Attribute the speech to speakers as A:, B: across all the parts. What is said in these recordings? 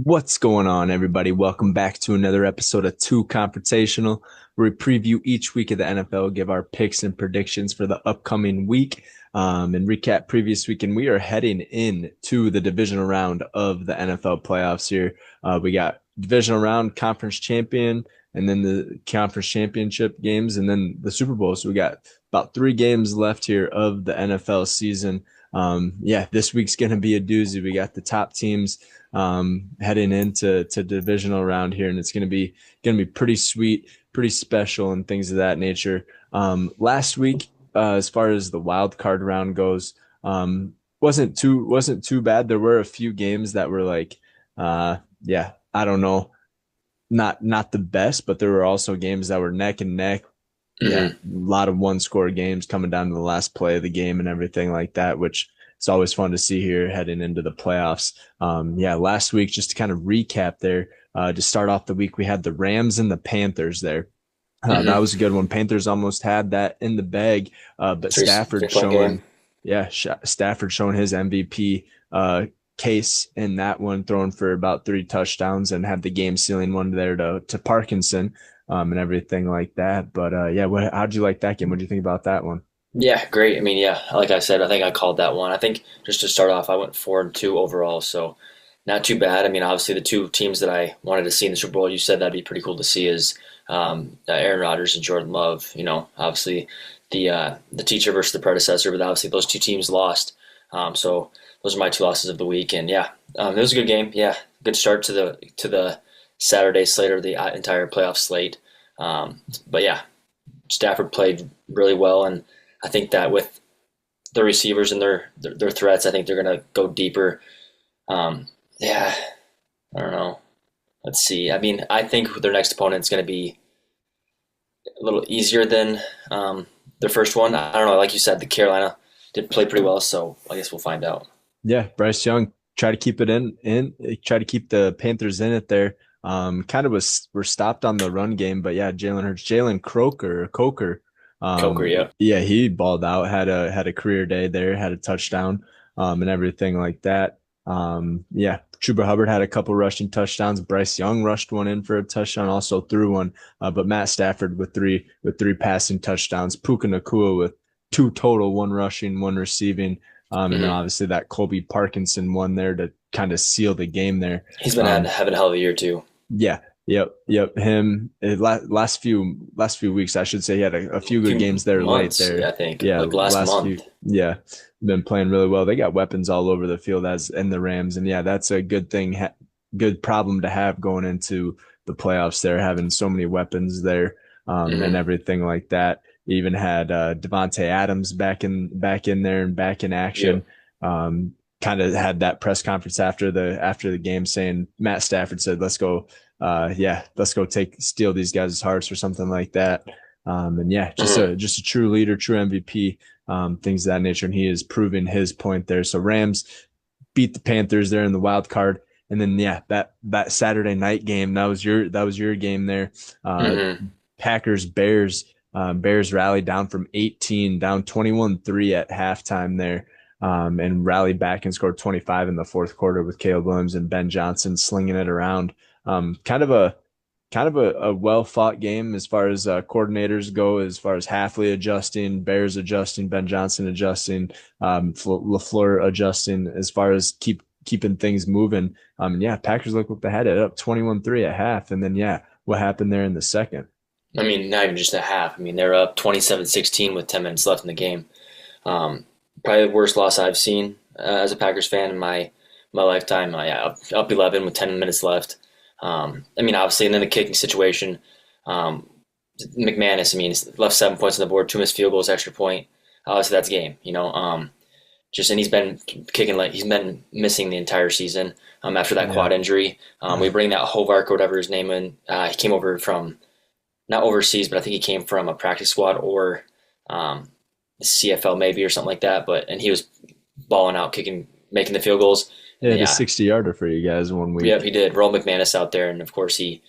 A: What's going on, everybody? Welcome back to another episode of Two Confrontational, where we preview each week of the NFL, give our picks and predictions for the upcoming week, and recap previous week. And we are heading in to the divisional round of the NFL playoffs here. We got divisional round, conference champion, and then the conference championship games, and then the Super Bowl. So we got about 3 games left here of the NFL season. This week's going to be a doozy. We got the top teams heading into divisional round here, and it's going to be pretty sweet, pretty special, and things of that nature. Last week, as far as the wild card round goes, wasn't too bad. There were a few games that were like, I don't know, not the best, but there were also games that were neck and neck. Yeah, a lot of one-score games coming down to the last play of the game and everything like that, which is always fun to see here heading into the playoffs. Last week, just to kind of recap there, to start off the week, we had the Rams and the Panthers there. That was a good one. Panthers almost had that in the bag, but Stafford showing his MVP case in that one, throwing for about 3 touchdowns and had the game-sealing one there to Parkinson. And everything like that. But how'd you like that game? What do you think about that one?
B: Yeah, great. I mean, yeah, like I said, I think I called that one. I think just to start off, I went 4-2 overall, so not too bad. I mean, obviously the two teams that I wanted to see in the Super Bowl, you said that'd be pretty cool to see is Aaron Rodgers and Jordan Love. You know, obviously the teacher versus the predecessor, but obviously those two teams lost. So those are my 2 losses of the week, and it was a good game. Yeah, good start to the Saturday slate or the entire playoff slate. But yeah, Stafford played really well, and I think that with the receivers and their threats, I think they're going to go deeper. I don't know. Let's see. I mean, I think their next opponent is going to be a little easier than their first one. I don't know. Like you said, the Carolina did play pretty well, so I guess we'll find out.
A: Yeah, Bryce Young try to keep it try to keep the Panthers in it there. Were stopped on the run game, but yeah, Jalen Coker.
B: Coker,
A: Yeah, he balled out, had a career day there, had a touchdown, and everything like that. Chuba Hubbard had a couple rushing touchdowns. Bryce Young rushed one in for a touchdown, also threw one. But Matt Stafford with three passing touchdowns. Puka Nacua with 2 total, 1 rushing, 1 receiving. And then obviously that Colby Parkinson one there to kind of seal the game there.
B: He's been having a hell of a year too.
A: Yeah. Yep. Him last few weeks, I should say, he had a few good games there
B: months,
A: late there.
B: I think. Yeah, like last month.
A: Been playing really well. They got weapons all over the field as in the Rams, and yeah, that's a good thing, good problem to have going into the playoffs. There, having so many weapons there, and everything like that. Even had Devontae Adams back in there and back in action. Yep. Kind of had that press conference after the game saying Matt Stafford said, let's go steal these guys' hearts or something like that. Just a true leader, true MVP, things of that nature. And he is proving his point there. So Rams beat the Panthers there in the wild card. And then, that Saturday night game, that was your game there. Packers, Bears rallied down from 18 down 21-3 at halftime there. And rallied back and scored 25 in the fourth quarter with Caleb Williams and Ben Johnson slinging it around. Kind of a well fought game as far as coordinators go, as far as Halfley adjusting, Bears adjusting, Ben Johnson adjusting, LaFleur adjusting, as far as keeping things moving. Packers look they had it up 21-3 at half, and then what happened there in the second?
B: I mean, not even just a half. I mean, they're up 27-16 with 10 minutes left in the game. Probably the worst loss I've seen as a Packers fan in my lifetime. Up 11 with 10 minutes left. Obviously, and then the kicking situation. McManus, left 7 points on the board, 2 missed field goals, extra point. Obviously, that's game. And he's been kicking he's been missing the entire season after that quad injury. We bring that Hovark or whatever his name in. He came over from not overseas, but I think he came from a practice squad or the CFL maybe or something like that. And he was balling out, kicking, making the field goals.
A: Yeah, the 60-yarder for you guys one week.
B: Yeah, he did. Roll McManus out there, and of course he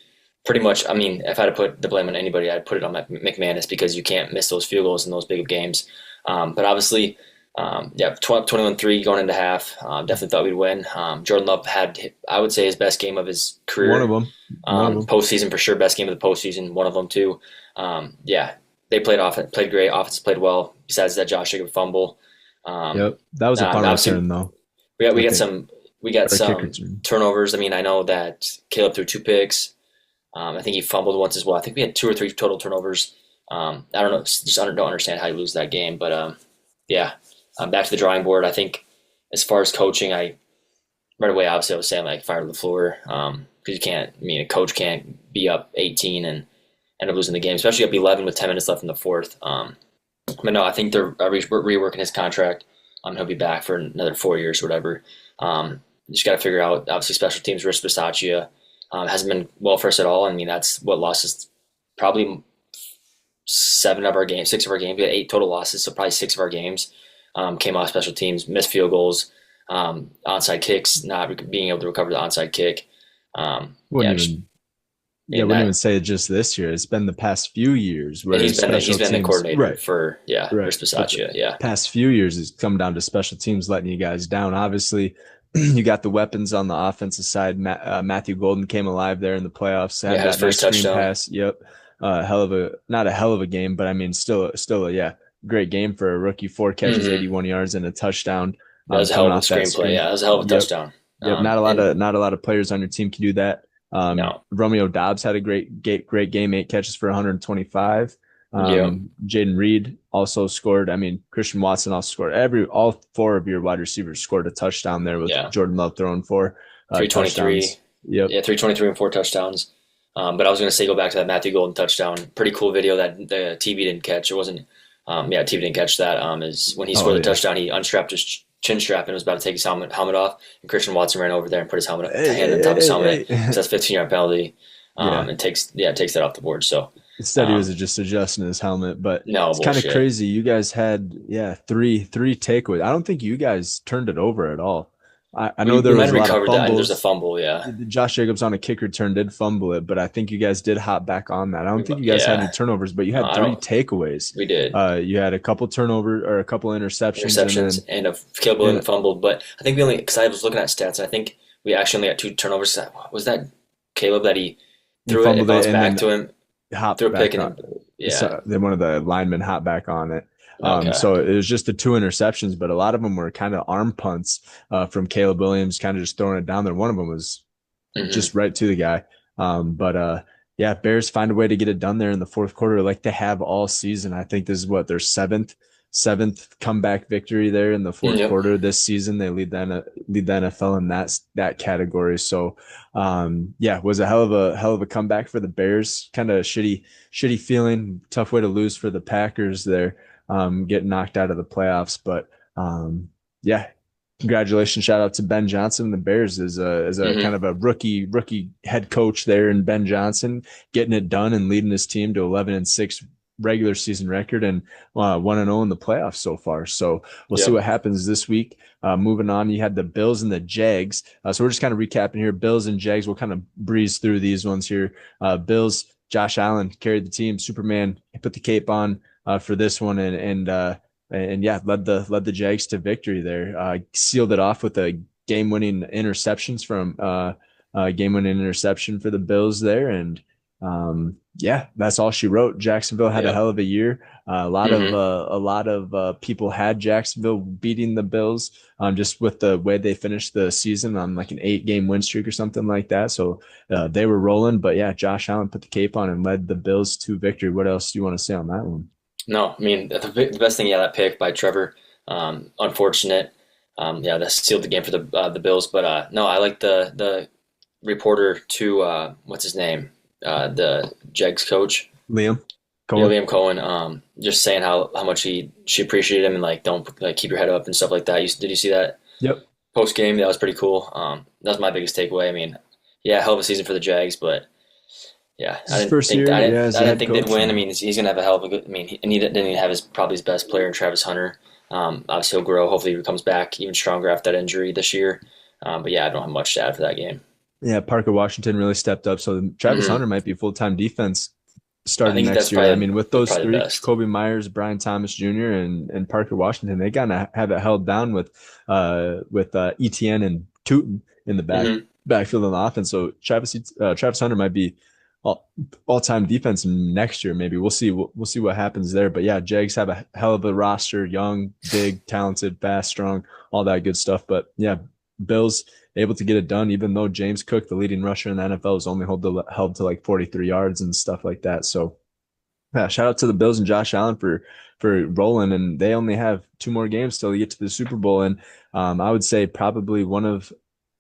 B: pretty much. I mean, if I had to put the blame on anybody, I'd put it on McManus because you can't miss those field goals in those big games. But obviously, Yeah, 21-3 going into half. Definitely thought we'd win. Jordan Love had, I would say, his best game of his
A: One of
B: career.
A: them. One of them.
B: Postseason for sure, best game of the postseason. One of them too. Yeah, they played great. Offense played well. Besides that, Josh Jacob fumble. Um,
A: Yep. That was a punt
B: Obviously,
A: return though,
B: we
A: I
B: got
A: think.
B: some
A: Or a kick return.
B: turnovers. I mean, I know that Caleb threw 2 picks. I think he fumbled once as well. I think we had 2 or 3 total turnovers. I don't know, just don't understand how you lose that game. But yeah, back to the drawing board. I think as far as coaching, I right away obviously I was saying like fire to the floor because you can't. I mean, a coach can't be up 18 and end up losing the game, especially up 11 with 10 minutes left in the fourth. But no, I think they're reworking his contract. He'll be back for another 4 years or whatever. You just got to figure out, obviously, special teams. Rich Bisaccia hasn't been well for us at all. I mean, that's what lost us probably 6 of our games. We had 8 total losses, so probably 6 of our games came off special teams, missed field goals, onside kicks, not being able to recover the onside kick. Yeah,
A: Wouldn't
B: just,
A: even Yeah, I
B: and
A: wouldn't
B: that
A: even say it just this year. It's been the past few years where
B: he's
A: special
B: been the
A: teams,
B: coordinator
A: right,
B: for
A: right.
B: Rich
A: But the
B: Bisaccia. Yeah,
A: past few years has come down to special teams letting you guys down. Obviously, you got the weapons on the offensive side. Matthew Golden came alive there in the playoffs.
B: yeah,
A: Had
B: his
A: that nice
B: first
A: screen
B: touchdown.
A: pass. Yep, hell of a not a hell of a game, but I mean, still a yeah, great game for a rookie. 4 catches,
B: Mm-hmm.
A: 81 yards, and a touchdown.
B: That was a hell
A: Coming
B: of a
A: off that
B: screenplay.
A: screen.
B: Yeah, that was a hell of a
A: Yep,
B: touchdown.
A: yep.
B: And
A: Not a lot of players on your team can do that.
B: no,
A: Romeo Dobbs had a great game, 8 catches for 125.
B: yeah,
A: Jaden Reed also scored. I mean, Christian Watson also scored. All 4 of your wide receivers scored a touchdown there with
B: yeah,
A: Jordan Love throwing 4
B: 323.
A: touchdowns. Yep.
B: Yeah, 323 and 4 touchdowns. But I was going to say, go back to that Matthew Golden touchdown. Pretty cool video that the TV didn't catch. It wasn't, yeah, TV didn't catch that. Is when he
A: Oh
B: scored the
A: yeah.
B: touchdown, he unstrapped his chin strap and was about to take his helmet off. And Christian Watson ran over there and put his
A: Hey,
B: hand on
A: hey,
B: top of his
A: hey,
B: helmet.
A: hey.
B: So that's 15-yard penalty.
A: Yeah.
B: And takes that off the board. So,
A: Instead, he was
B: um,
A: just adjusting his helmet, but
B: no
A: it's kind of
B: bullshit.
A: crazy. You guys had, yeah, three takeaways. I don't think you guys turned it over at all. I know
B: We
A: there
B: might
A: was
B: have
A: a lot of
B: recovered that. And there's a
A: fumbles.
B: fumble. Yeah.
A: Josh Jacobs on a kick return did fumble it, but I think you guys did hop back on that. I don't think you guys had any
B: Yeah.
A: turnovers, but you
B: No,
A: had
B: I
A: 3 takeaways.
B: we did.
A: You had a couple turnovers or a couple interceptions, and
B: Interceptions
A: then
B: and a Caleb
A: and
B: Williams fumbled. But I think we only, because I was looking at stats, and I think we actually only had 2 turnovers. Was that Caleb that he
A: he
B: threw it? It
A: fumbled it,
B: bounced
A: and
B: back
A: then
B: to him, threw
A: hopped
B: a pick,
A: back
B: and
A: on.
B: then yeah.
A: So then one of the linemen hopped back on it.
B: Okay.
A: So it was just the 2 interceptions, but a lot of them were kind of arm punts from Caleb Williams, kind of just throwing it down there. One of them was
B: Hmm.
A: just right to the guy. But yeah, Bears find a way to get it done there in the fourth quarter, like they have all season. I think this is what their seventh comeback victory there in the fourth
B: Yep.
A: quarter this season. They lead the NFL in that category. So yeah, was a hell of a comeback for the Bears. Kind of shitty feeling, tough way to lose for the Packers there, getting knocked out of the playoffs. But yeah, congratulations, shout out to Ben Johnson. The Bears is a
B: Hmm.
A: kind of a rookie head coach there, and Ben Johnson getting it done and leading his team to 11-6 regular season record and 1-0 in the playoffs so far. So we'll see
B: Yep.
A: what happens this week. Moving on, you had the Bills and the Jags. So we're just kind of recapping here. Bills and Jags. We'll kind of breeze through these ones here. Bills. Josh Allen carried the team. Superman put the cape on for this one, and yeah, led the Jags to victory there. Sealed it off with a game-winning interceptions from game-winning interception for the Bills there, and yeah, that's all she wrote. Jacksonville had a
B: Yep.
A: hell of a year.
B: Hmm.
A: A lot of people had Jacksonville beating the Bills, just with the way they finished the season on like an 8-game win streak or something like that. So they were rolling, but yeah, Josh Allen put the cape on and led the Bills to victory. What else do you want to say on that one?
B: No, I mean the best thing, yeah, that pick by Trevor. Unfortunate. Yeah, that sealed the game for the Bills. But no, I like the reporter to what's his name, the Jags coach.
A: Liam
B: Yeah,
A: Cohen.
B: Liam Cohen, just saying how much she appreciated him and like don't like keep your head up and stuff like that. Did you see that
A: Yep.
B: post game? That was pretty cool. That was my biggest takeaway. I mean, yeah, hell of a season for the Jags, but yeah,
A: This is his first year, yeah, as
B: I
A: a
B: didn't
A: head
B: think they'd
A: coach.
B: win. I
A: And
B: mean, he's gonna have a hell of a good. I mean, and he didn't even have his probably his best player in Travis Hunter. Obviously he'll grow. Hopefully he comes back even stronger after that injury this year. But yeah, I don't have much to add for that game.
A: yeah, Parker Washington really stepped up. So Travis
B: Hmm.
A: Hunter might be full time defense
B: I
A: starting
B: think
A: next
B: that's
A: year. I
B: probably
A: mean, with those
B: probably the
A: three,
B: best.
A: Kobe Myers, Brian Thomas Jr., and Parker Washington, they gotta have it held down with ETN and Tootin in the
B: Hmm.
A: backfield on the offense. So Travis Hunter might be all time defense next year. Maybe we'll see. We'll see what happens there. But yeah, Jags have a hell of a roster: young, big, talented, fast, strong, all that good stuff. But yeah, Bills able to get it done, even though James Cook, the leading rusher in the NFL, is only held to like 43 yards and stuff like that. So yeah, shout out to the Bills and Josh Allen for rolling, and they only have two more games till they get to the Super Bowl. And I would say probably one of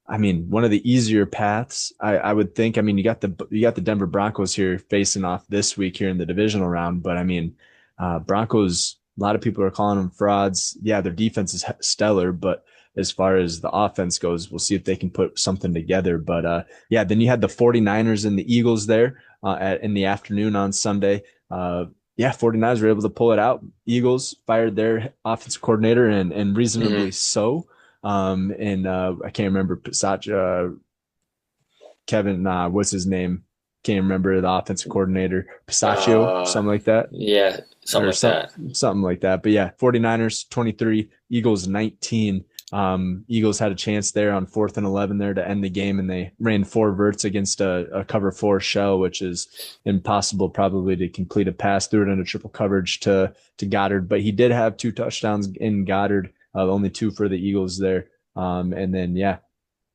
A: the easier paths. I would think. I mean, you got the Denver Broncos here facing off this week here in the divisional round, but I mean, Broncos. A lot of people are calling them frauds. Yeah, their defense is stellar, but as far as the offense goes, we'll see if they can put something together. But yeah, then you had the 49ers and the Eagles there in the afternoon on Sunday. Uh, yeah, 49ers were able to pull it out. Eagles fired their offensive coordinator and reasonably
B: Hmm.
A: so. And I can't remember Kevin, what's his name? Can't remember the offensive coordinator, Pistachio,
B: Uh,
A: something like that,
B: yeah, something
A: or
B: like that.
A: something like that. But yeah, 49ers 23, Eagles 19. Eagles had a chance there on 4th and 11 there to end the game, and they ran four verts against a cover four shell, which is impossible probably to complete a pass through it into triple coverage to Goddard. But he did have two touchdowns in Goddard, only two for the Eagles there. And then yeah,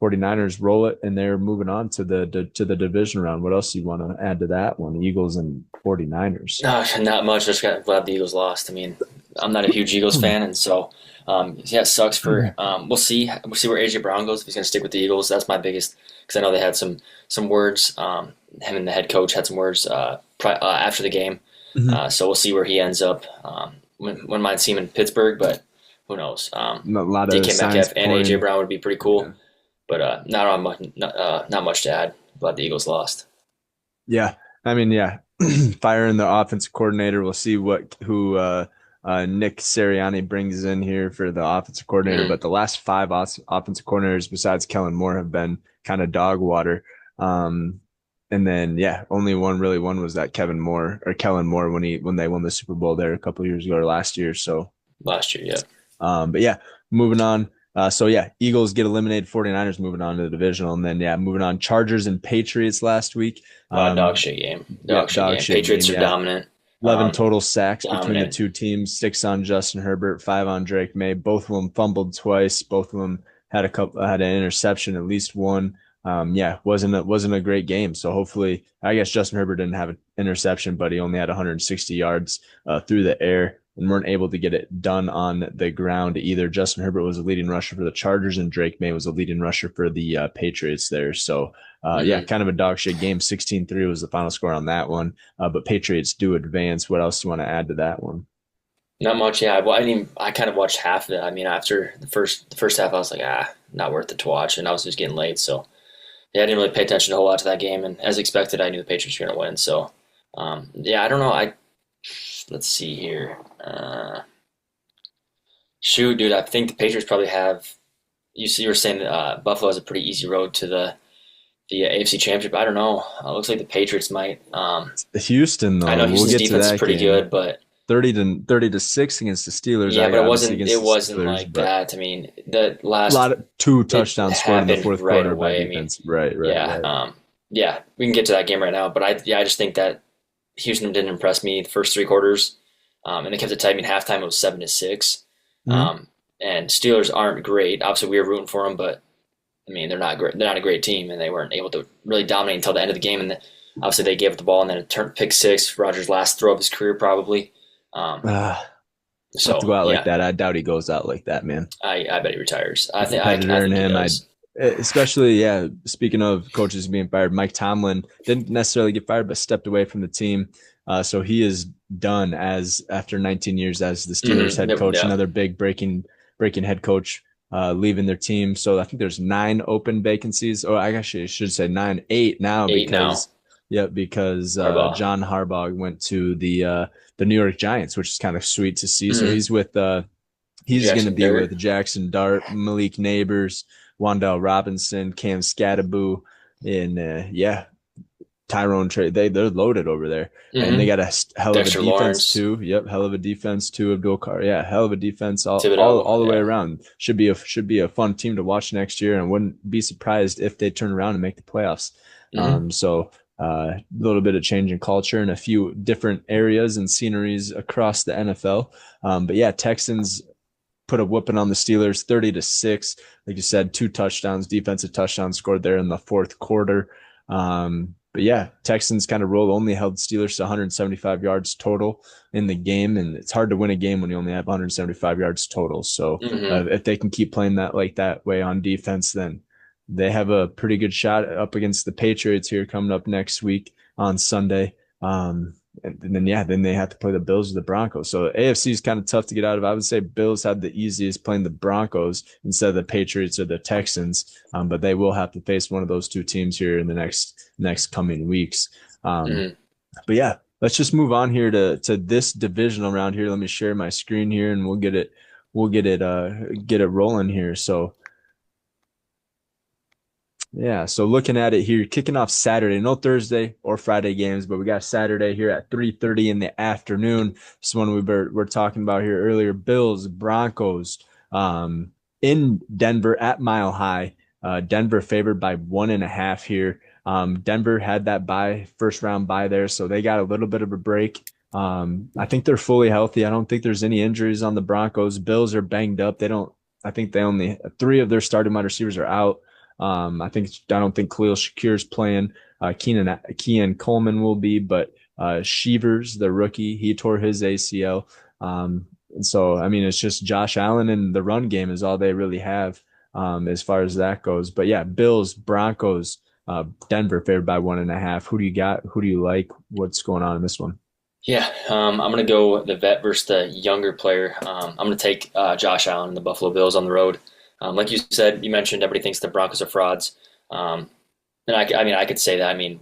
A: 49ers roll it and they're moving on to the division round. What else do you want to add to that one? Eagles and 49ers.
B: Not much. Just glad the Eagles lost. I mean, I'm not a huge Eagles fan, and so yeah, it sucks for. We'll see. We'll see where AJ Brown goes if he's going to stick with the Eagles. That's my biggest because I know they had some words. Him and the head coach had some words after the game, so we'll see where he ends up. Wouldn't mind seeing him in Pittsburgh, but who knows?
A: A lot of
B: DK
A: signs
B: Metcalf and AJ
A: pointing.
B: Brown would be pretty
A: Yeah.
B: cool, but not much to add. Glad the Eagles lost.
A: Yeah. I mean, yeah. Firing the offensive coordinator. We'll see who Nick Sirianni brings in here for the offensive coordinator.
B: Hmm.
A: But the last five offensive coordinators besides Kellen Moore have been kind of dog water. And then yeah, only one really one was that Kellen Moore when they won the Super Bowl there a couple of years ago or last year. So
B: Last year, yeah.
A: but yeah, moving on. So yeah, Eagles get eliminated, 49ers moving on to the divisional. And then yeah, moving on, Chargers and Patriots last week.
B: Dog shit game.
A: Yeah,
B: Dog shit
A: dog
B: game.
A: shit game.
B: Patriots are
A: Yeah.
B: dominant.
A: 11
B: Um,
A: total sacks between the
B: dominant.
A: two teams, six on Justin Herbert, five on Drake May. Both of them fumbled twice. Both of them had an interception, at least one. Yeah, wasn't a great game. So hopefully, I guess Justin Herbert didn't have an interception, but he only had 160 yards through the air and weren't able to get it done on the ground either. Justin Herbert was a leading rusher for the Chargers, and Drake May was a leading rusher for the Patriots there. So yeah,
B: Hmm.
A: kind of a dog shit game. 16-3 was the final score on that one. But Patriots do advance. What else do you want to add to that one?
B: Not much. Yeah. Well, I mean, I kind of watched half of it. I mean, after the first half, I was like, not worth it to watch, and I was just getting late. So yeah, I didn't really pay attention a whole lot to that game. And as expected, I knew the Patriots were going to win. So yeah, I don't know. Let's see here. Shoot, dude, I think the Patriots probably have. You were saying that Buffalo has a pretty easy road to the AFC Championship. I don't know. It looks like the Patriots might.
A: Houston,
B: I
A: though,
B: know
A: we'll
B: Houston's
A: get to
B: defense is
A: that
B: pretty
A: game.
B: good, but
A: 30-6 against the Steelers.
B: yeah,
A: I
B: but it
A: obviously
B: wasn't
A: against
B: it
A: the
B: wasn't
A: Steelers,
B: like
A: but
B: that. I mean, the
A: a
B: last
A: lot of two
B: it
A: touchdowns scored in the
B: happened
A: fourth
B: right
A: quarter by
B: away. I mean,
A: defense. Right, right,
B: yeah,
A: right.
B: yeah, we can get to that game right now, but I just think that Houston didn't impress me the first three quarters, and they kept it tight. I mean, halftime it was 7-6,
A: Mm-hmm.
B: and Steelers aren't great. Obviously, we were rooting for them, but I mean, they're not great. They're not a great team, and they weren't able to really dominate until the end of the game. And obviously, they gave up the ball, and then it turned pick six. Rogers' last throw of his career, probably. Um,
A: Uh, Tough to
B: so
A: go out like
B: yeah,
A: that. I doubt he goes out like that, man.
B: I bet he retires.
A: The
B: I
A: competitor in
B: think he
A: him, I
B: does.
A: especially yeah. Speaking of coaches being fired, Mike Tomlin didn't necessarily get fired, but stepped away from the team. So he is done as after 19 years as the Steelers
B: Mm-hmm.
A: head
B: Yep,
A: coach.
B: yeah,
A: Another big breaking head coach leaving their team. So I think there's 9 open vacancies. Or I actually should say 8 now
B: eight now.
A: because
B: Harbaugh.
A: John Harbaugh went to the New York Giants, which is kind of sweet to see. So
B: Mm-hmm.
A: he's going to
B: Jackson
A: be
B: Dart.
A: with Jackson Dart, Malik Neighbors, Wandell Robinson, Cam Scattaboo, and yeah, Tyrone trade. They're loaded over there, and they
B: Mm-hmm.
A: got a hell of a
B: Dexter
A: defense
B: Lawrence,
A: too. Yep, hell of a defense too. Abdul Carr, yeah, hell of a defense
B: Thibodeau,
A: all the way
B: yeah.
A: around. Should be a fun team to watch next year, and wouldn't be surprised if they turn around and make the playoffs.
B: Mm-hmm.
A: So a little bit of change in culture and a few different areas and sceneries across the NFL. But yeah, Texans put a whooping on the Steelers, 30-6. Like you said, two touchdowns, defensive touchdowns scored there in the fourth quarter. But yeah, Texans kind of rolled, only held Steelers to 175 yards total in the game, and it's hard to win a game when you only have 175 yards total. So
B: Mm-hmm.
A: if they can keep playing that way on defense, then they have a pretty good shot up against the Patriots here coming up next week on Sunday. And then then they have to play the Bills or the Broncos. So AFC is kind of tough to get out of. I would say Bills had the easiest playing the Broncos instead of the Patriots or the Texans, but they will have to face one of those two teams here in the next coming weeks. Um,
B: Mm-hmm.
A: but yeah, let's just move on here to this divisional round here. Let me share my screen here, and we'll get it rolling here. So yeah, so looking at it here, kicking off Saturday, no Thursday or Friday games, but we got Saturday here at 3:30 in the afternoon. This one we're talking about here earlier. Bills, Broncos, in Denver at Mile High. Denver favored by 1.5 here. Denver had that first round bye there, so they got a little bit of a break. I think they're fully healthy. I don't think there's any injuries on the Broncos. Bills are banged up. I think they only three of their starting wide receivers are out. I don't think Khalil Shakir's playing. Keenan Coleman will be, but Shevers, the rookie, he tore his ACL. And so, I mean, it's just Josh Allen and the run game is all they really have as far as that goes. But yeah, Bills, Broncos, Denver favored by 1.5. Who do you got? Who do you like? What's going on in this one?
B: Yeah, I'm gonna go the vet versus the younger player. I'm gonna take Josh Allen and the Buffalo Bills on the road. Like you said, you mentioned everybody thinks the Broncos are frauds, um, and I mean, I could say that. I mean,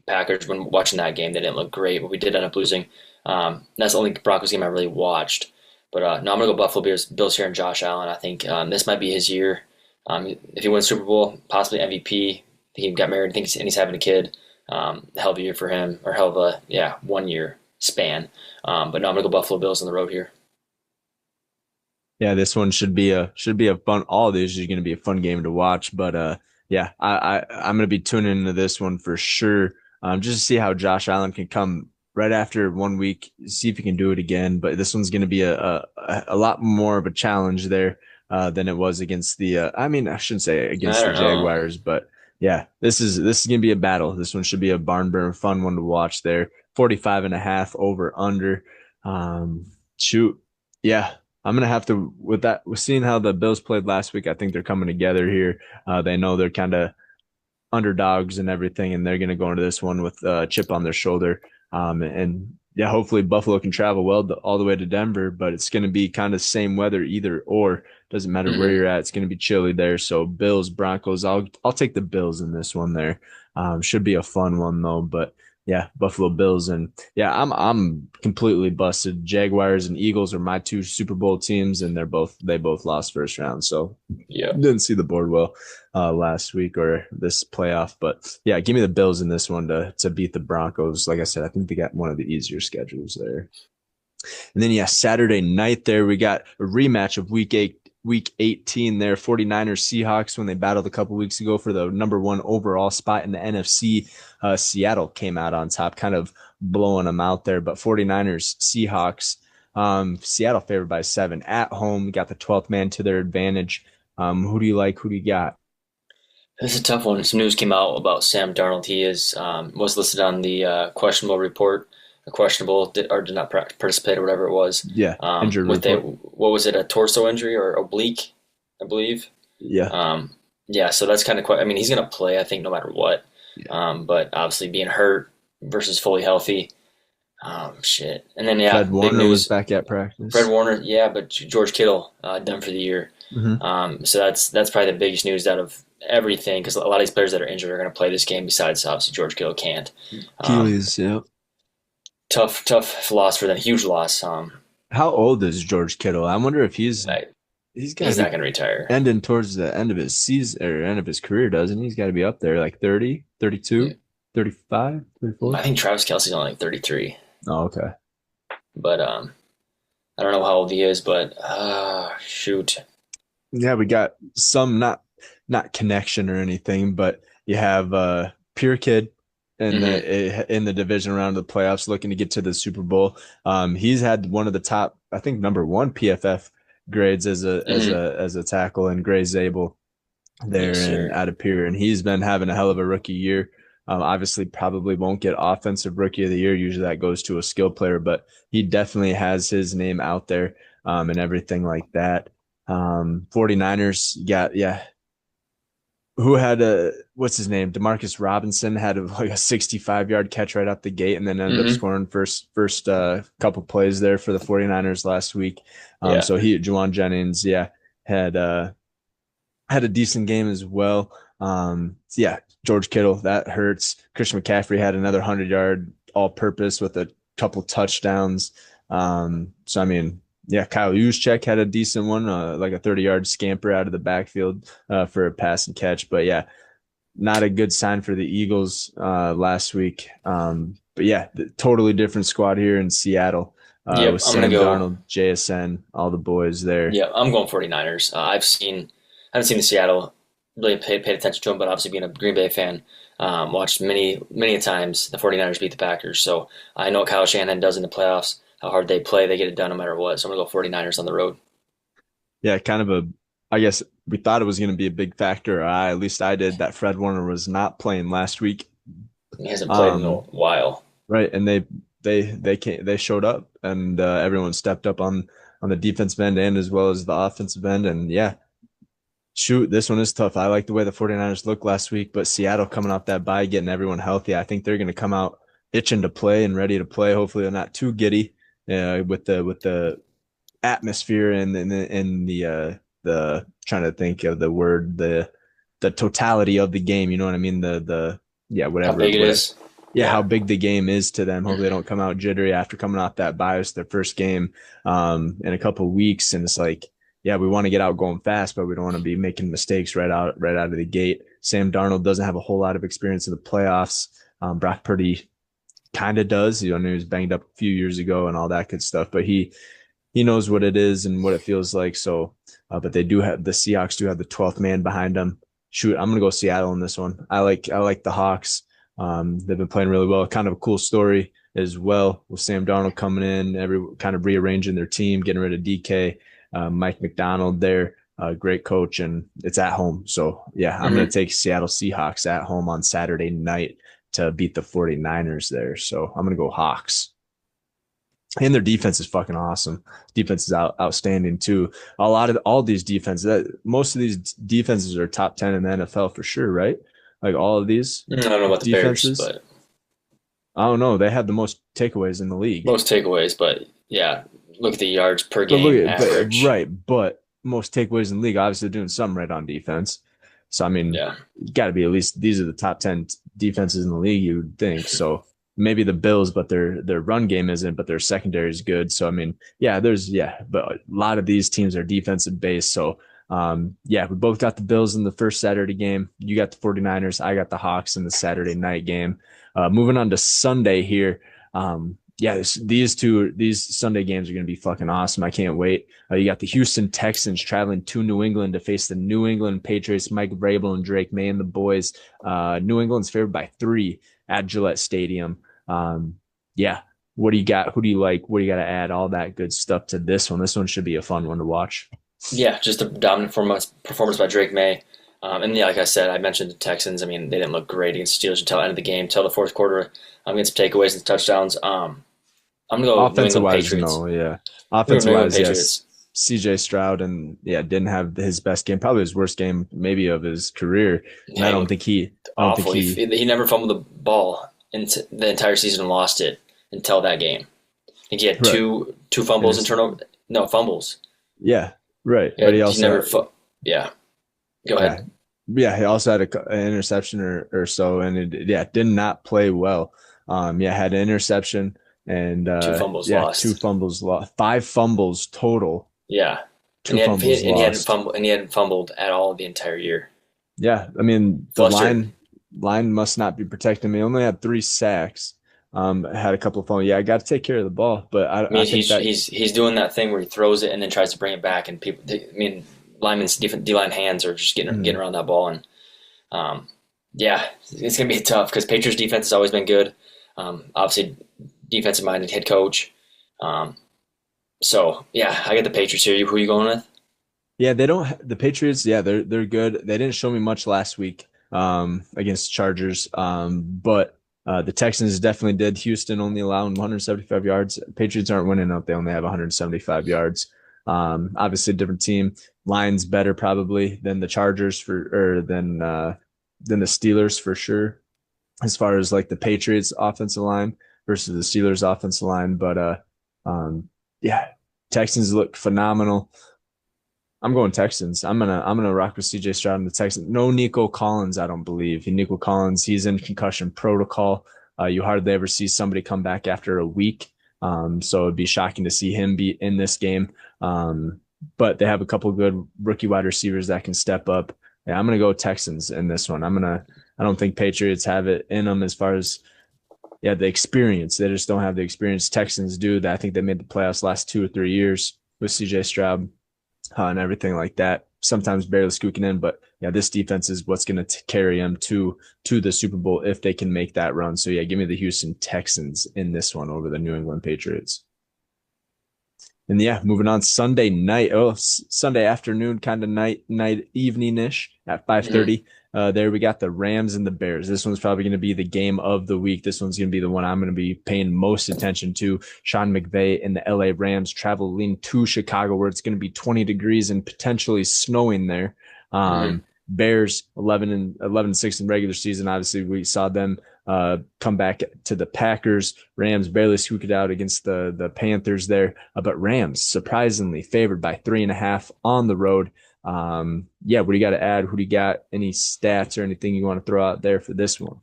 B: Packers when watching that game, they didn't look great, but we did end up losing. That's the only Broncos game I really watched. But no, I'm gonna go Buffalo Bills here and Josh Allen. I think this might be his year. If he wins Super Bowl, possibly MVP. I think he got married. And he's having a kid. Hell of a year for him, or hell of a 1 year span. But no, I'm gonna go Buffalo Bills on the road here.
A: Yeah, this one should be a fun. All of these are going to be a fun game to watch. But yeah, I'm going to be tuning into this one for sure. Just to see how Josh Allen can come right after 1 week, see if he can do it again. But this one's going to be a lot more of a challenge there than it was against the. I mean, I shouldn't say
B: I
A: against the
B: don't know.
A: Jaguars, but yeah, this is going to be a battle. This one should be a barn burner, fun one to watch there. 45.5 over under. Shoot. Yeah, I'm gonna have to with seeing how the Bills played last week. I think they're coming together here. They know they're kind of underdogs and everything, and they're gonna go into this one with a chip on their shoulder. And yeah, hopefully Buffalo can travel all the way to Denver, but it's gonna be kind of same weather either or. Doesn't matter where
B: Mm-hmm.
A: you're at. It's gonna be chilly there. So Bills, Broncos. I'll take the Bills in this one there. Should be a fun one though, but. Yeah, Buffalo Bills and yeah, I'm completely busted. Jaguars and Eagles are my two Super Bowl teams, and they both lost first round. So
B: Yeah.
A: didn't see the board well last week or this playoff. But yeah, give me the Bills in this one to beat the Broncos. Like I said, I think they got one of the easier schedules there. And then, yeah, Saturday night there, we got a rematch of week 18 there, 49ers Seahawks when they battled a couple weeks ago for the number one overall spot in the NFC. Seattle came out on top, kind of blowing them out there. But 49ers Seahawks, Seattle favored by 7 at home, got the 12th man to their advantage. Who do you like? Who do you got?
B: This is a tough one. Some news came out about Sam Darnold. He is was listed on the questionable report, questionable or did not participate or whatever it was.
A: Yeah, injured
B: With a
A: report.
B: what was it, a torso injury or oblique, I believe.
A: Yeah,
B: Um, yeah, so that's kind of quite. I mean, he's going to play, I think, no matter what.
A: yeah.
B: But obviously, being hurt versus fully healthy, shit. And then yeah,
A: Fred
B: big
A: Warner was
B: news.
A: back at
B: Fred
A: practice.
B: Warner, yeah, but George Kittle done for the year.
A: Mm-hmm.
B: So that's probably the biggest news out of everything because a lot of these players that are injured are going to play this game. Besides, obviously, George Kittle can't. Um,
A: Achilles, yeah.
B: tough loss for them. Huge loss.
A: How old is George Kittle? I wonder if he's got to
B: He's not
A: be
B: going to retire.
A: ending towards the end of his season or end of his career, doesn't he? He's got to be up there like 30, 32. 35,
B: I
A: 34?
B: think Travis Kelsey's only like 33,
A: Oh, okay.
B: but I don't know how old he is, but shoot.
A: Yeah, we got some not connection or anything, but you have Pure Kid
B: Hmm.
A: in the division round of the playoffs looking to get to the Super Bowl. He's had one of the top, I think, number one PFF grades
B: Hmm.
A: as a tackle in Gray Zabel
B: Yes,
A: there and
B: sir.
A: out of Pier, and he's been having a hell of a rookie year. Obviously, probably won't get offensive rookie of the year. Usually that goes to a skill player, but he definitely has his name out there and everything like that. 49ers got, yeah, who had a, what's his name? Demarcus Robinson had like a 65-yard catch right out the gate and then ended up
B: Hmm.
A: scoring first couple plays there for the 49ers last week.
B: Yeah.
A: So Juwan Jennings, yeah, had had a decent game as well. Yeah, George Kittle, that hurts. Christian McCaffrey had another 100-yard all-purpose with a couple touchdowns. So I mean, yeah, Kyle Juszczyk had a decent one, like a 30-yard scamper out of the backfield for a pass and catch. But yeah, not a good sign for the Eagles last week. But yeah, totally different squad here in Seattle
B: Yep.
A: with
B: I'm gonna
A: Sam
B: go.
A: Darnold, JSN, all the boys there.
B: Yeah, I'm going 49ers. I haven't seen the Seattle really paid attention to them, but obviously being a Green Bay fan, watched many times the 49ers beat the Packers. So I know what Kyle Shanahan does in the playoffs, how hard they play, they get it done no matter what. So I'm gonna go 49ers on the road.
A: Yeah, kind of I guess we thought it was going to be a big factor. At least I did that Fred Warner was not playing last week.
B: He hasn't played in a
A: Um,
B: while.
A: right. And they showed up and everyone stepped up on the defensive end and as well as the offensive end. And yeah, shoot, this one is tough. I like the way the 49ers looked last week, but Seattle coming off that bye, getting everyone healthy. I think they're going to come out itching to play and ready to play. Hopefully they're not too giddy with the atmosphere and the trying to think of the word the totality of the game. You know what I mean? The yeah
B: How big it
A: whatever
B: is?
A: yeah how
B: Yeah.
A: big the game is to them. Hopefully they
B: Hmm.
A: don't come out jittery after coming off that bias their first game in a couple of weeks. And it's like yeah we want to get out going fast, but we don't want to be making mistakes right out of the gate. Sam Darnold doesn't have a whole lot of experience in the playoffs. Brock Purdy kind of does. You know, he was banged up a few years ago and all that good stuff, but he knows what it is and what it feels like. So, but they do have the Seahawks do have the 12th man behind them. Shoot, I'm gonna go Seattle in this one. I like the Hawks. They've been playing really well. Kind of a cool story as well with Sam Darnold coming in, every kind of rearranging their team, getting rid of DK, Mike McDonald there, great coach, and it's at home. So yeah, I'm gonna
B: Hmm.
A: take Seattle Seahawks at home on Saturday night to beat the 49ers there. So I'm gonna go Hawks. And their defense is fucking awesome. Defense is outstanding too. A lot of all these defenses, most of these defenses are top 10 in the NFL for sure, right? Like all of these
B: I don't know about the Bears,
A: defenses.
B: but
A: I don't know. They have the most takeaways in the league.
B: most takeaways. But yeah, look at the yards per
A: But look
B: game
A: at, but
B: average.
A: right, but most takeaways in the league, obviously doing something right on defense. So I mean,
B: Yeah.
A: got to be at least these are the top 10 defenses in the league, you would think. So maybe the Bills, but their run game isn't, but their secondary is good. So I mean, but a lot of these teams are defensive based. So yeah, we both got the Bills in the first Saturday game. You got the 49ers, I got the Hawks in the Saturday night game. Moving on to Sunday here. Yeah, these Sunday games are going to be fucking awesome. I can't wait. You got the Houston Texans traveling to New England to face the New England Patriots, Mike Vrabel and Drake May and the boys. New England's favored by 3 at Gillette Stadium. Yeah, what do you got? Who do you like? What do you got to add? All that good stuff to this one. This one should be a fun one to watch.
B: Yeah, just a dominant performance by Drake May. And yeah, like I said, I mentioned the Texans. I mean, they didn't look great against Steelers until the end of the game, till the fourth quarter. Against some takeaways and touchdowns. I'm gonna go New
A: Offensive
B: England
A: wise,
B: Patriots.
A: no, yeah.
B: I'm gonna go
A: Offensive
B: New England
A: wise, yes.
B: Patriots.
A: CJ Stroud and yeah, didn't have his best game, probably his worst game maybe of his career. And
B: Yeah, he looked
A: I don't think
B: awful.
A: he
B: He never fumbled the ball into the entire season and lost it until that game. I think he had
A: right.
B: two
A: And
B: fumbles and
A: it's
B: turnover. No fumbles.
A: yeah, right. But
B: Yeah, he never. Yeah, go
A: yeah,
B: ahead.
A: yeah, he also had an interception or so and yeah, did not play well. Yeah, had an interception and
B: Two fumbles
A: yeah, two
B: lost.
A: fumbles lost, 5 fumbles total,
B: Yeah, and
A: two fumbles
B: he hadn't
A: lost.
B: fumbled at all the entire year.
A: Yeah, I mean the
B: Flustered.
A: line. line must not be protecting me. Only had 3 sacks. Had a couple of fumbles. Yeah, I got to take care of the ball, but
B: I
A: I
B: mean,
A: think that
B: he's doing that thing where he throws it and then tries to bring it back, and people. I mean, linemen's different D line hands are just getting
A: mm,
B: around that ball, and um, yeah, it's gonna be tough because Patriots defense has always been good. Obviously, defensive minded head coach. Um, so yeah, I get the Patriots here. Who are you going with?
A: yeah, they don't the Patriots, yeah, they're good. They didn't show me much last week against Chargers. But the Texans definitely did. Houston only allowing 175 yards. Patriots aren't winning out. They only have 175 yards. Obviously a different team. Lions better probably than the Chargers for or than the Steelers for sure, as far as like the Patriots offensive line versus the Steelers offensive line. But yeah, Texans look phenomenal. I'm going Texans. I'm gonna rock with CJ Stroud and the Texans. No Nico Collins, I don't believe. Nico Collins, he's in concussion protocol. You hardly ever see somebody come back after a week. So it'd be shocking to see him be in this game. But they have a couple good rookie wide receivers that can step up. Yeah, I'm gonna go Texans in this one. I don't think Patriots have it in them as far as yeah, the experience. They just don't have the experience Texans do. That I think they made the playoffs last 2 or 3 years with CJ Stroud and everything like that. Sometimes barely squeaking in, but yeah, this defense is what's going to carry them to the Super Bowl if they can make that run. So yeah, give me the Houston Texans in this one over the New England Patriots. And yeah, moving on Sunday night. Oh, Sunday afternoon, kind of night evening ish at
B: Mm-hmm.
A: 5:30. There we got the Rams and the Bears. This one's probably going to be the game of the week. This one's going to be the one I'm going to be paying most attention to. Sean McVay and the LA Rams traveling to Chicago, where it's going to be 20 degrees and potentially snowing there.
B: Mm-hmm.
A: Bears 11-6 in regular season. Obviously, we saw them come back to the Packers. Rams barely squeaked it out against the Panthers there, but Rams surprisingly favored by 3.5 on the road. Yeah, what do you got to add? Who do you got? Any stats or anything you want to throw out there for this one?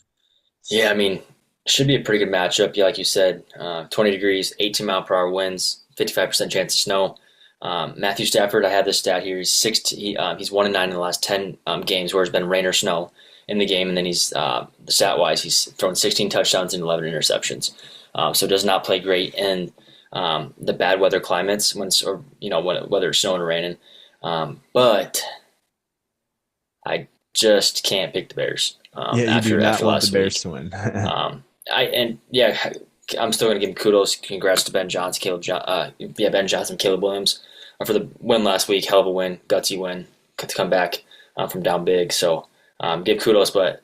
B: Yeah, I mean, should be a pretty good matchup. Yeah, like you said, 20 degrees, 18-mile-per-hour winds, 55% chance of snow. Matthew Stafford, I have this stat here. He's 1-9 in the last 10 games where it's been rain or snow in the game, and then he's the stat wise, he's thrown 16 touchdowns and 11 interceptions. So does not play great in the bad weather climates whether it's snowing or raining. But I just can't pick the Bears
A: Yeah, you do not
B: after
A: want the
B: last
A: Bears
B: week.
A: to win.
B: I and yeah, I'm still gonna give him kudos. Congrats to Ben Johnson, Ben Johnson, Caleb Williams for the win last week. Hell of a win, gutsy win to come back from down big. So give kudos, but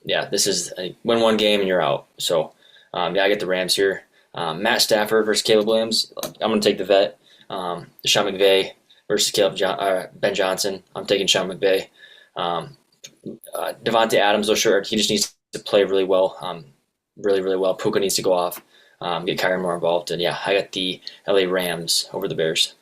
B: yeah, this is win one game and you're out. So yeah, I get the Rams here. Matt Stafford versus Caleb Williams. I'm gonna take the vet. Sean McVay versus Ben Johnson. I'm taking Sean McVay. Um, Devontae Adams, though, sure, he just needs to play really well, really well. Puka needs to go off, get Kyrie more involved, and yeah, I got the LA Rams over the Bears.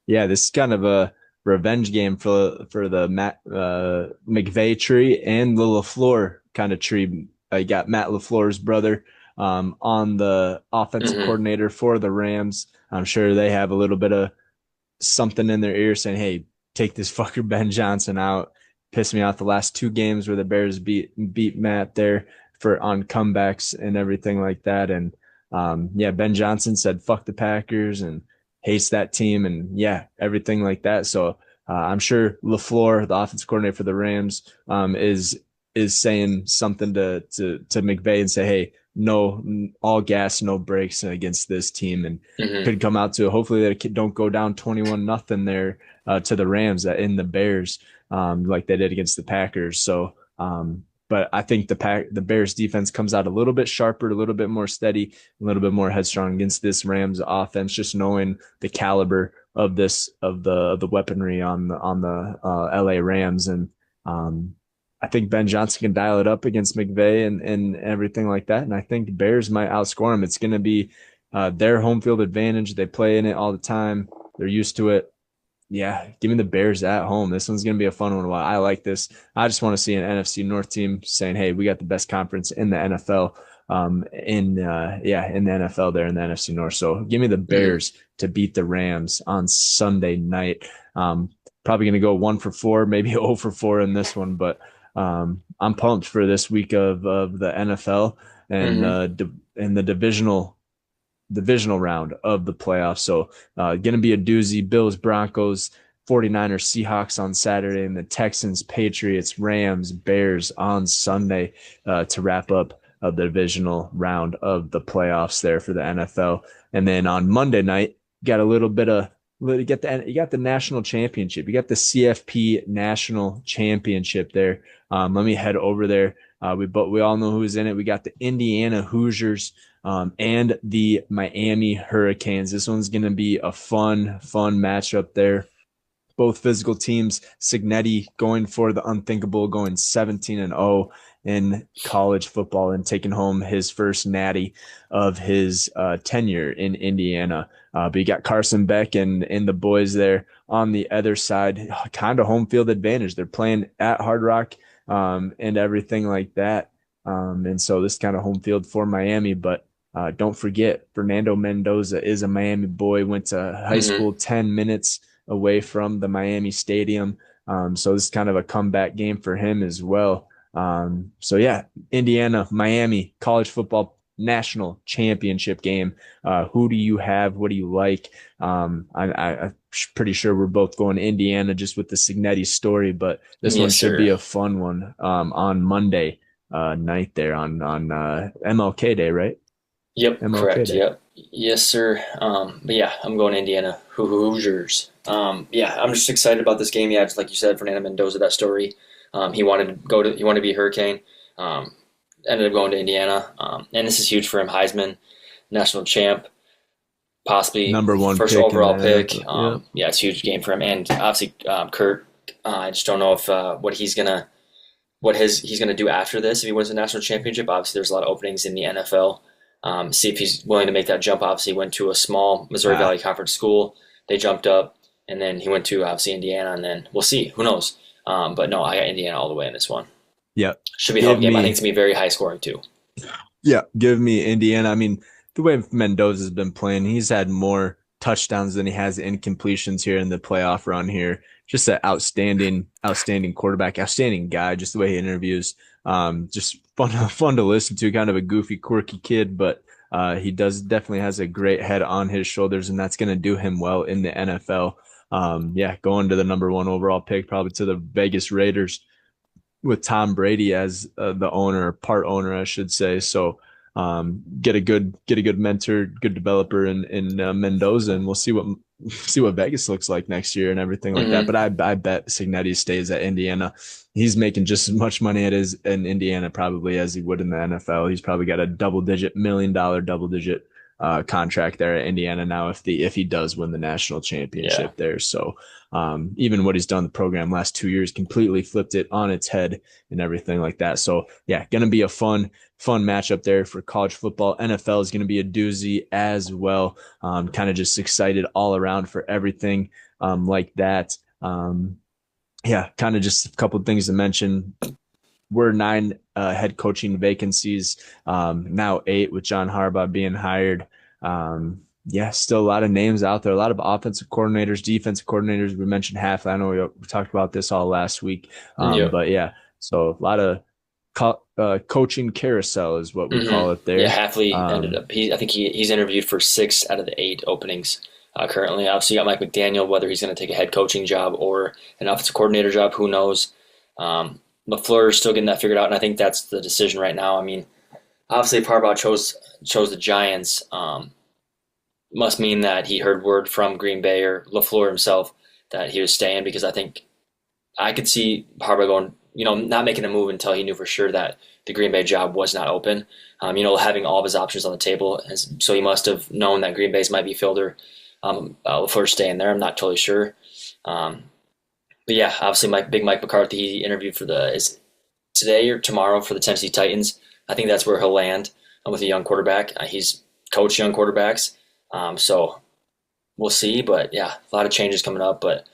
A: Yeah, this is kind of a revenge game for the Matt McVay tree and the LaFleur kind of tree. I got Matt LaFleur's brother on the offensive
B: Mm-hmm.
A: coordinator for the Rams. I'm sure they have a little bit of something in their ear saying, "Hey, take this fucker Ben Johnson out." Pissed me off the last 2 games where the Bears beat Matt there for on comebacks and everything like that. And yeah, Ben Johnson said fuck the Packers and hates that team and yeah, everything like that. So I'm sure LaFleur, the offensive coordinator for the Rams, is saying something to McVay and say, hey, no, all gas, no brakes against this team, and
B: Mm-hmm.
A: could come out to hopefully they don't go down 21-0 there to the Rams in the Bears like they did against the Packers. So, but I think the Bears defense comes out a little bit sharper, a little bit more steady, a little bit more headstrong against this Rams offense. Just knowing the caliber of the weaponry on the LA Rams, and I think Ben Johnson can dial it up against McVay and everything like that. And I think Bears might outscore him. It's going to be their home field advantage. They play in it all the time. They're used to it. Yeah, give me the Bears at home. This one's going to be a fun one. I like this. I just want to see an NFC North team saying, "Hey, we got the best conference in the NFL." In the NFL there in the NFC North. So give me the
B: Mm-hmm.
A: Bears to beat the Rams on Sunday night. Probably going to go 1 for 4, maybe 0 for 4 in this one, but I'm pumped for this week of the NFL and
B: Hmm.
A: the divisional round of the playoffs. So going to be a doozy. Bills, Broncos, 49ers, Seahawks on Saturday, and the Texans, Patriots, Rams, Bears on Sunday to wrap up the divisional round of the playoffs there for the NFL. And then on Monday night, got a little bit of you got the national championship. You got the CFP national championship there. Let me head over there. We all know who's in it. We got the Indiana Hoosiers and the Miami Hurricanes. This one's going to be a fun matchup there. Both physical teams. Signetti going for the unthinkable, going 17-0 in college football and taking home his first natty of his tenure in Indiana. But you got Carson Beck and the boys there on the other side, kind of home field advantage. They're playing at Hard Rock and everything like that. And so this kind of home field for Miami, but don't forget, Fernando Mendoza is a Miami boy, went to high
B: Hmm.
A: school 10 minutes away from the Miami Stadium. So this is kind of a comeback game for him as well. So yeah, Indiana, Miami, college football national championship game. Who do you have? What do you like? I'm pretty sure we're both going to Indiana just with the Signetti story, but this one
B: Yes,
A: should be
B: sir.
A: a fun one on Monday night there on MLK Day, right?
B: Yep,
A: MLK
B: correct.
A: Day.
B: Yep. Yes, sir. But yeah, I'm going Indiana Hoosiers. Yeah, I'm just excited about this game. Yeah, just like you said, Fernando Mendoza, that story. He wanted to be a Hurricane. Um, Ended up going to Indiana. And this is huge for him. Heisman, national champ, possibly
A: Number one
B: first
A: pick in the
B: overall pick.
A: NFL. Yeah.
B: Yeah, it's a huge game for him. And obviously, Kurt. I just don't know if he's gonna do after this if he wins the national championship. Obviously, there's a lot of openings in the NFL. See if he's willing to make that jump. Obviously, he went to a small Missouri
A: Ah,
B: Valley Conference school. They jumped up, and then he went to obviously Indiana, and then we'll see. Who knows? But no, I got Indiana all the way in this one.
A: yeah.
B: Should be a hell of
A: Give
B: a game. I think
A: me
B: it's gonna be very high scoring too.
A: Yeah, give me Indiana. I mean, the way Mendoza's been playing, he's had more touchdowns than he has incompletions here in the playoff run here. Just an outstanding quarterback, outstanding guy, just the way he interviews. Just fun to listen to, kind of a goofy, quirky kid, but he does definitely has a great head on his shoulders, and that's going to do him well in the NFL. Yeah, going to the number one overall pick, probably to the Vegas Raiders with Tom Brady as the owner, part owner, I should say. So get a good mentor, good developer in Mendoza, and we'll see what Vegas looks like next year and everything like that.
B: Hmm.
A: But I bet Signetti stays at Indiana. He's making just as much money at his in Indiana probably as he would in the NFL. He's probably got a $1 million double digit contract there at Indiana now if he does win the national
B: Yeah.
A: championship there. So even what he's done the program last 2 years completely flipped it on its head and everything like that. So yeah, gonna be a fun matchup there for college football. NFL is gonna be a doozy as well. Kind of just excited all around for everything like that. Yeah, kind of just a couple of things to mention. We're nine head coaching vacancies, now eight with John Harbaugh being hired. Yeah, still a lot of names out there, a lot of offensive coordinators, defensive coordinators. We mentioned half. I know we talked about this all last week,
B: Yep.
A: but yeah, so a lot of coaching carousel is what we
B: Hmm.
A: call it
B: Yeah,
A: there.
B: Hafley ended
A: Um,
B: up. I think he's interviewed for 6 out of the 8 openings currently. Obviously, you got Mike McDaniel. Whether he's going to take a head coaching job or an offensive coordinator job, who knows? LaFleur is still getting that figured out, and I think that's the decision right now. I mean, obviously, if Harbaugh chose the Giants, must mean that he heard word from Green Bay or LaFleur himself that he was staying, because I think I could see Harbaugh going, not making a move until he knew for sure that the Green Bay job was not open. Having all of his options on the table. So he must have known that Green Bay's might be filled, or LaFleur staying there. I'm not totally sure. Um, but yeah, obviously, Mike McCarthy, he interviewed for is today or tomorrow for the Tennessee Titans. I think that's where he'll land with a young quarterback. He's coached young quarterbacks, so we'll see. But yeah, a lot of changes coming up. But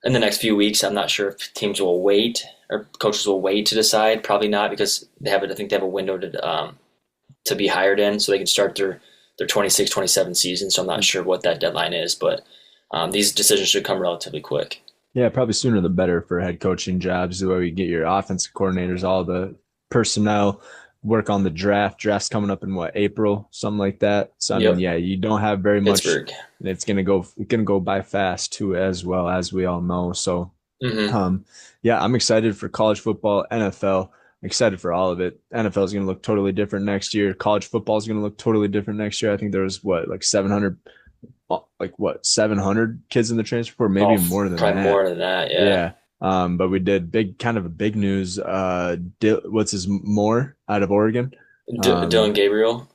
B: in the next few weeks, I'm not sure if teams will wait or coaches will wait to decide. Probably not, because I think they have a window to be hired in, so they can start their 26-27 season. So I'm not sure what that deadline is, but these decisions should come relatively quick.
A: Yeah, probably sooner the better for head coaching jobs, the way we get your offensive coordinators, all the personnel, work on the draft. Draft's coming up in what, April, something like that. So I mean,
B: Yep,
A: yeah, you don't have very much.
B: Pittsburgh.
A: It's gonna go by fast too, as well as we all know. So
B: Hmm.
A: um, yeah, I'm excited for college football, NFL. I'm excited for all of it. NFL is going to look totally different next year. College football is going to look totally different next year. I think there was what, like 700, 700 kids in the transfer portal, maybe
B: Oh,
A: more than
B: probably
A: that.
B: more than that. Yeah.
A: Yeah. But we did kind of a big news. What's his Moore out of Oregon?
B: Dylan
A: Um,
B: Gabriel,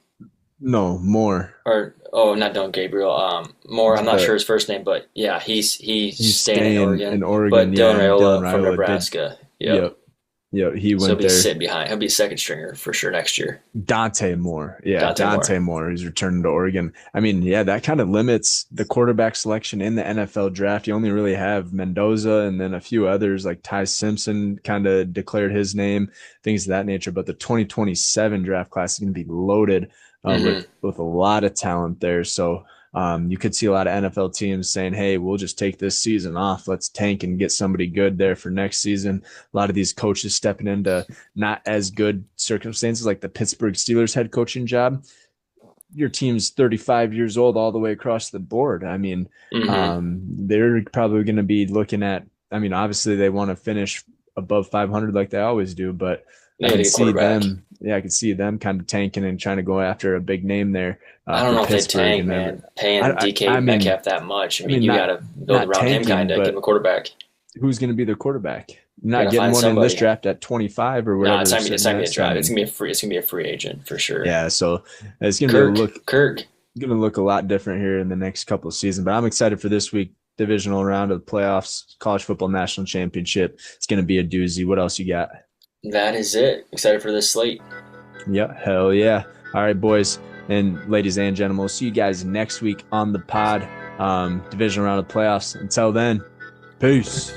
A: no, Moore.
B: or oh, not Dylan Gabriel. Moore. I'm not sure
A: The
B: his first name, but yeah, he's
A: He's
B: staying in
A: staying
B: Oregon.
A: in Oregon.
B: But
A: Yeah,
B: Dylan
A: and Dylan
B: Raiola from
A: Raiola did.
B: Nebraska. Yep.
A: Yep. Yep. He
B: So he'll
A: went
B: be
A: there.
B: sitting behind. He'll be second stringer for sure next year.
A: Dante Moore. Yeah,
B: Dante Moore.
A: Dante Moore. He's returning to Oregon. I mean, yeah, that kind of limits the quarterback selection in the NFL draft. You only really have Mendoza and then a few others like Ty Simpson kind of declared his name, things of that nature. But the 2027 draft class is going to be loaded
B: Hmm.
A: with a lot of talent there. So you could see a lot of NFL teams saying, "Hey, we'll just take this season off. Let's tank and get somebody good there for next season." A lot of these coaches stepping into not as good circumstances, like the Pittsburgh Steelers head coaching job. Your team's 35 years old all the way across the board. I mean,
B: Hmm.
A: they're probably going to be looking at, I mean, obviously they want to finish above 500 like they always do, but I
B: They got to
A: can
B: get
A: see
B: quarterback.
A: them, yeah, I can see them kind of tanking and trying to go after a big name there
B: I don't
A: for
B: know if they
A: Pittsburgh
B: tank,
A: and every.
B: man. Paying DK
A: I mean,
B: Metcalf that much. I mean, you got
A: not
B: to build around him,
A: tanking,
B: kind of. Give him
A: but
B: a quarterback.
A: who's going to be their quarterback?
B: Got
A: Not
B: to
A: getting
B: find
A: one in this
B: somebody.
A: draft at 25 or
B: No,
A: whatever they're
B: it's
A: sitting
B: not gonna be
A: at.
B: a
A: So I
B: draft.
A: mean,
B: It's gonna be a free agent for sure.
A: yeah, so it's
B: Kirk.
A: going to look a lot different here in the next couple of seasons. But I'm excited for this week, divisional round of the playoffs, college football national championship. It's going to be a doozy. What else you got?
B: That is it. Excited for this slate.
A: Yeah, hell yeah. All right, boys and ladies and gentlemen, we'll see you guys next week on the pod, divisional round of the playoffs. Until then, peace.